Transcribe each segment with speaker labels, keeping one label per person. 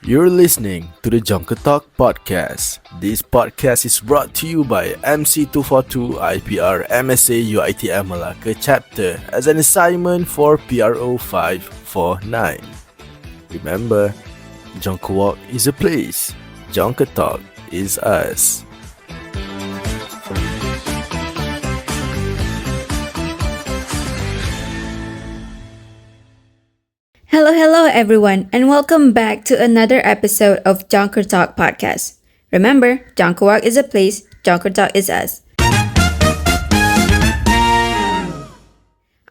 Speaker 1: You're listening to the Jonker Talk podcast. This podcast is brought to you by MC242 IPR MSA UiTM Malacca chapter as an assignment for PRO549. Remember, Jonker Walk is a place, Jonker Talk is us.
Speaker 2: Hello everyone, and welcome back to another episode of Jonker Talk podcast. Remember, Jonker Walk is a place, Jonker Talk is us.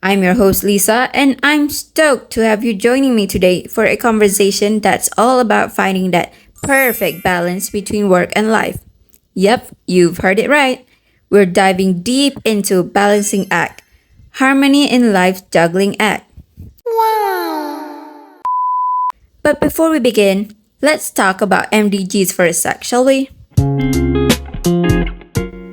Speaker 2: I'm your host Lisa, and I'm stoked to have you joining me today for a conversation that's all about finding that perfect balance between work and life. Yep, you've heard it right. We're diving deep into balancing act, harmony in life's juggling act. But before we begin, let's talk about MDGs for a sec, shall we?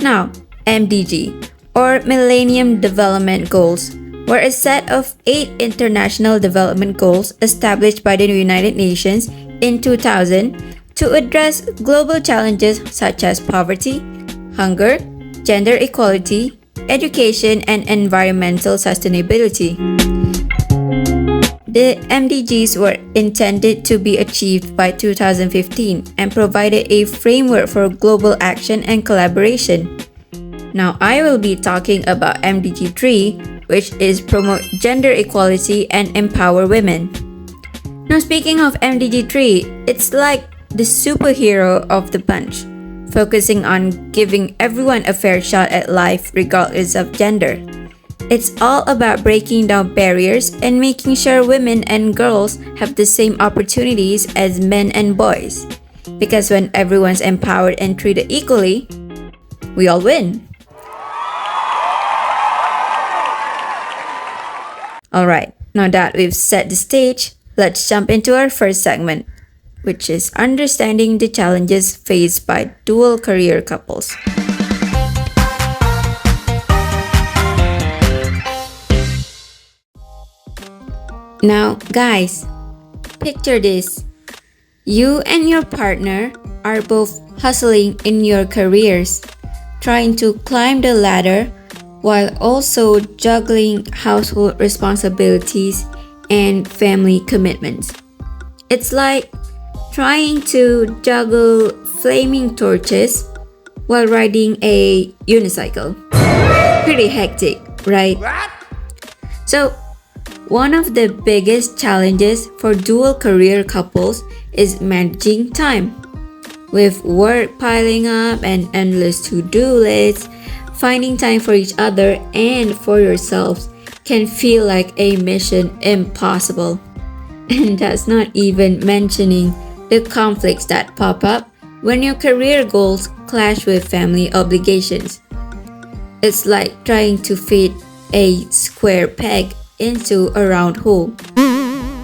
Speaker 2: Now, MDG, or Millennium Development Goals, were a set of 8 international development goals established by the United Nations in 2000 to address global challenges such as poverty, hunger, gender equality, education, and environmental sustainability. The MDGs were intended to be achieved by 2015 and provided a framework for global action and collaboration. Now I will be talking about MDG 3, which is promote gender equality and empower women. Now speaking of MDG 3, it's like the superhero of the bunch, focusing on giving everyone a fair shot at life regardless of gender. It's all about breaking down barriers and making sure women and girls have the same opportunities as men and boys. Because when everyone's empowered and treated equally, we all win. Alright, now that we've set the stage, let's jump into our first segment, which is understanding the challenges faced by dual career couples. Now, guys, picture this. You and your partner are both hustling in your careers, trying to climb the ladder while also juggling household responsibilities and family commitments. It's like trying to juggle flaming torches while riding a unicycle. Pretty hectic, right? So, one of the biggest challenges for dual career couples is managing time. With work piling up and endless to-do lists, finding time for each other and for yourselves can feel like a mission impossible. And that's not even mentioning the conflicts that pop up when your career goals clash with family obligations. It's like trying to fit a square peg into a round hole.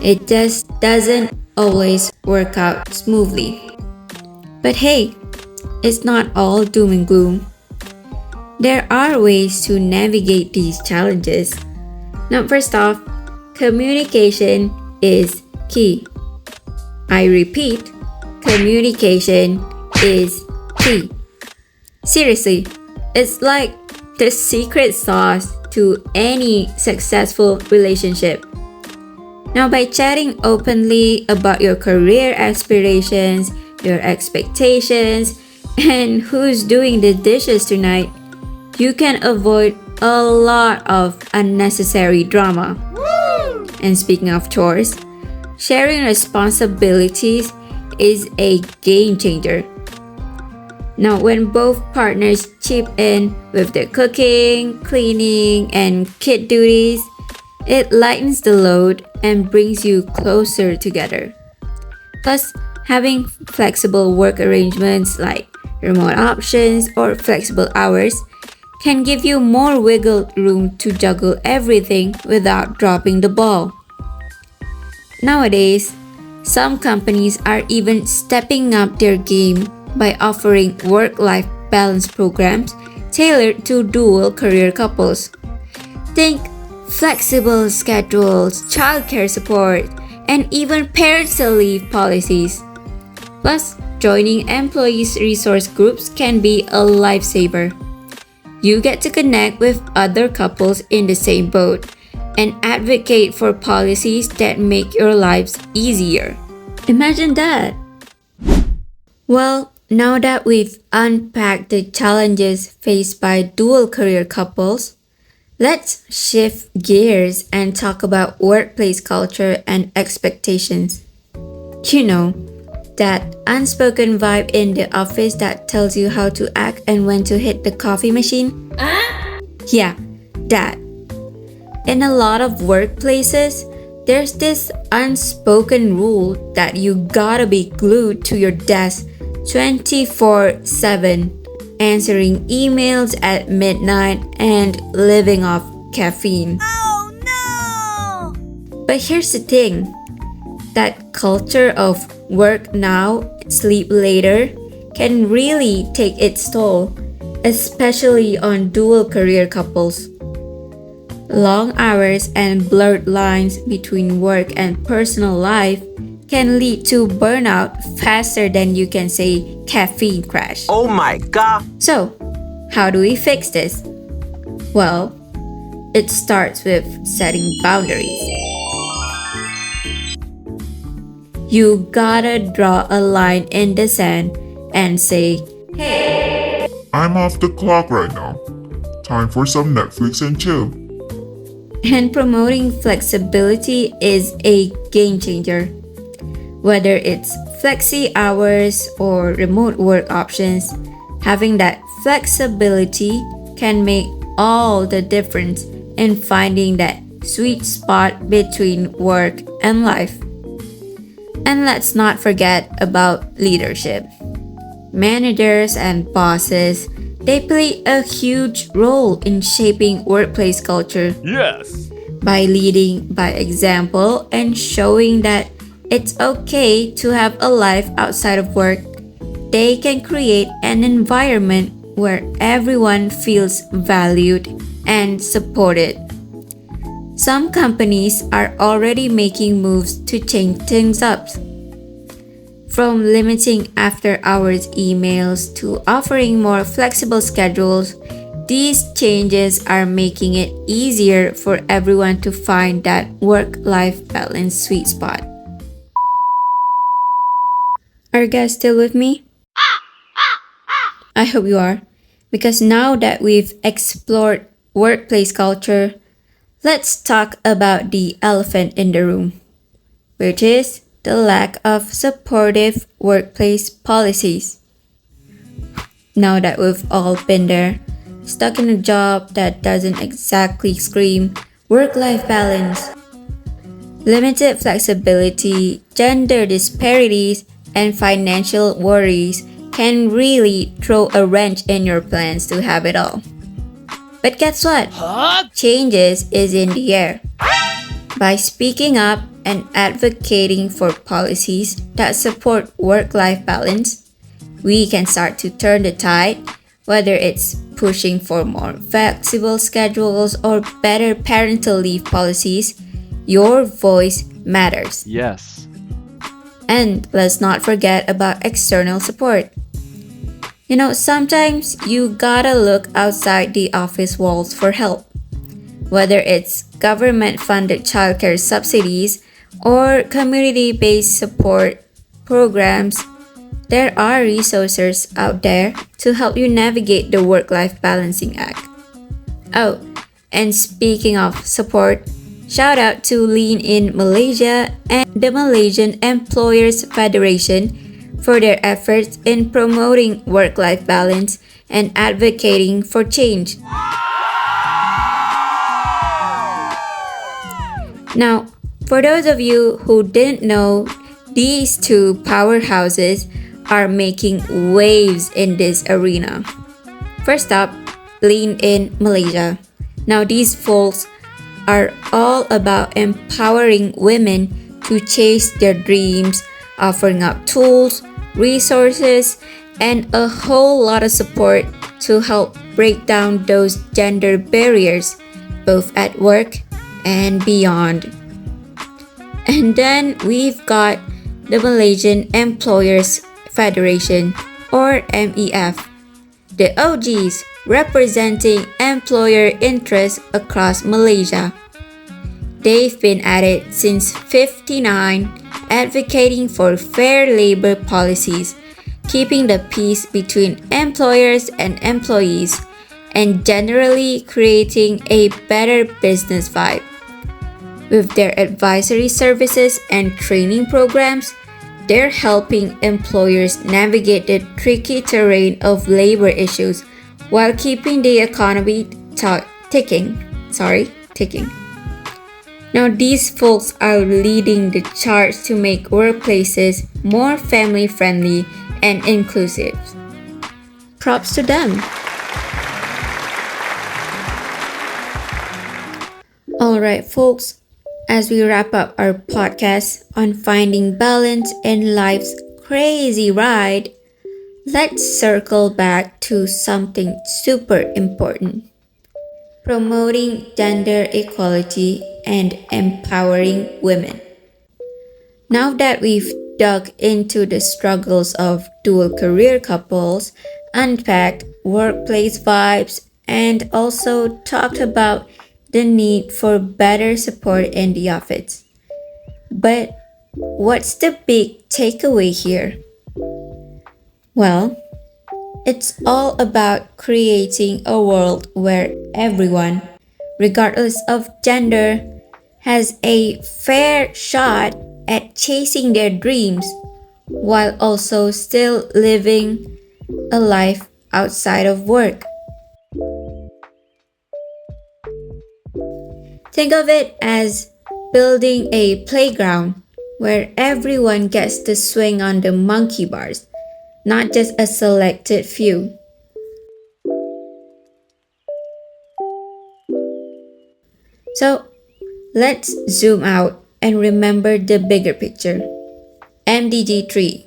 Speaker 2: It just doesn't always work out smoothly. But hey, it's not all doom and gloom. There are ways to navigate these challenges. Now, first off, communication is key. I repeat, communication is key. Seriously, it's like the secret sauce to any successful relationship. Now, by chatting openly about your career aspirations, your expectations, and who's doing the dishes tonight, you can avoid a lot of unnecessary drama. Woo! And speaking of chores, sharing responsibilities is a game changer. Now, when both partners chip in with their cooking, cleaning, and kid duties, it lightens the load and brings you closer together. Plus, having flexible work arrangements like remote options or flexible hours can give you more wiggle room to juggle everything without dropping the ball. Nowadays, some companies are even stepping up their game by offering work-life balance programs tailored to dual career couples. Think flexible schedules, childcare support, and even parental leave policies. Plus, joining employees' resource groups can be a lifesaver. You get to connect with other couples in the same boat and advocate for policies that make your lives easier. Imagine that! Well, now that we've unpacked the challenges faced by dual career couples, let's shift gears and talk about workplace culture and expectations. You know, that unspoken vibe in the office that tells you how to act and when to hit the coffee machine? Yeah, that. In a lot of workplaces, there's this unspoken rule that you gotta be glued to your desk 24/7, answering emails at midnight and living off caffeine.
Speaker 3: Oh no!
Speaker 2: But here's the thing, that culture of work now, sleep later can really take its toll, especially on dual career couples. Long hours and blurred lines between work and personal life can lead to burnout faster than you can say caffeine crash.
Speaker 3: Oh my god!
Speaker 2: So, how do we fix this? Well, it starts with setting boundaries. You gotta draw a line in the sand and say, hey,
Speaker 4: I'm off the clock right now. Time for some Netflix and chill.
Speaker 2: and promoting flexibility is a game changer. Whether it's flexi hours or remote work options, having that flexibility can make all the difference in finding that sweet spot between work and life. And let's not forget about leadership. Managers and bosses, they play a huge role in shaping workplace culture.
Speaker 1: Yes!
Speaker 2: By leading by example and showing that it's okay to have a life outside of work, they can create an environment where everyone feels valued and supported. Some companies are already making moves to change things up. From limiting after-hours emails to offering more flexible schedules, these changes are making it easier for everyone to find that work-life balance sweet spot. Are you guys still with me? I hope you are, because now that we've explored workplace culture, let's talk about the elephant in the room, which is the lack of supportive workplace policies. Now that we've all been there, stuck in a job that doesn't exactly scream work-life balance, limited flexibility, gender disparities, and financial worries can really throw a wrench in your plans to have it all. But guess what? Changes is in the air. By speaking up and advocating for policies that support work-life balance, we can start to turn the tide, whether it's pushing for more flexible schedules or better parental leave policies. Your voice matters.
Speaker 5: Yes.
Speaker 2: And let's not forget about external support. You know, sometimes you gotta look outside the office walls for help. Whether it's government-funded childcare subsidies or community-based support programs, there are resources out there to help you navigate the work-life balancing act. Oh, and speaking of support, shout out to Lean In Malaysia and the Malaysian Employers Federation for their efforts in promoting work-life balance and advocating for change. Now, for those of you who didn't know, these two powerhouses are making waves in this arena. First up, Lean In Malaysia. Now, these folks are all about empowering women to chase their dreams, offering up tools, resources, and a whole lot of support to help break down those gender barriers, both at work and beyond. And then we've got the Malaysian Employers Federation, or MEF, the OGs representing employer interests across Malaysia. They've been at it since '59, advocating for fair labor policies, keeping the peace between employers and employees, and generally creating a better business vibe. With their advisory services and training programs, they're helping employers navigate the tricky terrain of labor issues while keeping the economy ticking. Now, these folks are leading the charge to make workplaces more family-friendly and inclusive. Props to them. Alright, folks, as we wrap up our podcast on finding balance in life's crazy ride, let's circle back to something super important: promoting gender equality and empowering women. Now that we've dug into the struggles of dual career couples, unpacked workplace vibes, and also talked about the need for better support in the office. But what's the big takeaway here? Well, it's all about creating a world where everyone, regardless of gender, has a fair shot at chasing their dreams while also still living a life outside of work. Think of it as building a playground where everyone gets to swing on the monkey bars, not just a selected few. So, let's zoom out and remember the bigger picture. MDG 3: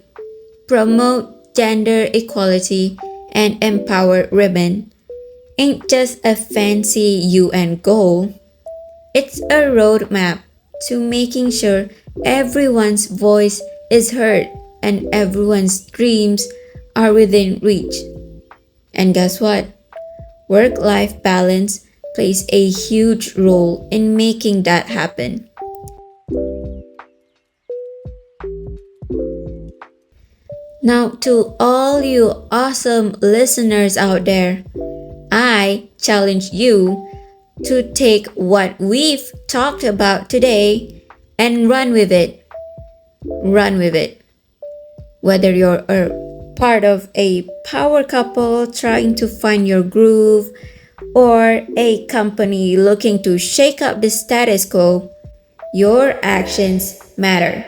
Speaker 2: promote gender equality and empower women ain't just a fancy UN goal. It's a roadmap to making sure everyone's voice is heard and everyone's dreams are within reach. And guess what? Work-life balance plays a huge role in making that happen. Now, to all you awesome listeners out there, I challenge you to take what we've talked about today and run with it. Run with it. Whether you're a part of a power couple trying to find your groove, or a company looking to shake up the status quo, your actions matter.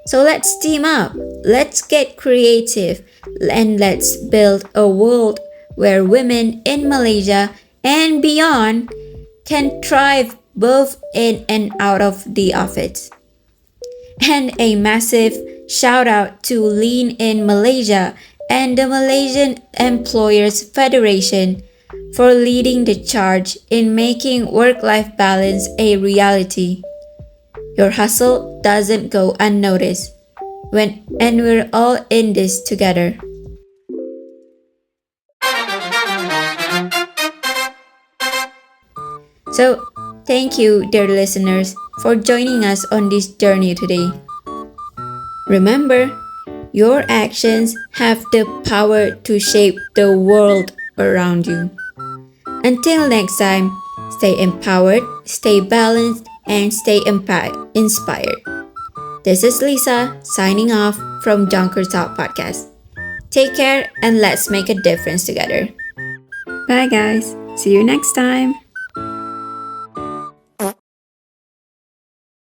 Speaker 2: So let's team up, let's get creative, and let's build a world where women in Malaysia and beyond can thrive both in and out of the office. And a massive shout out to Lean In Malaysia and the Malaysian Employers Federation for leading the charge in making work-life balance a reality. Your hustle doesn't go unnoticed, and we're all in this together. So, thank you, dear listeners, for joining us on this journey today. Remember, your actions have the power to shape the world around you. Until next time, stay empowered, stay balanced, and stay inspired. This is Lisa signing off from Jonker Talk Podcast. Take care and let's make a difference together. Bye guys. See you next time.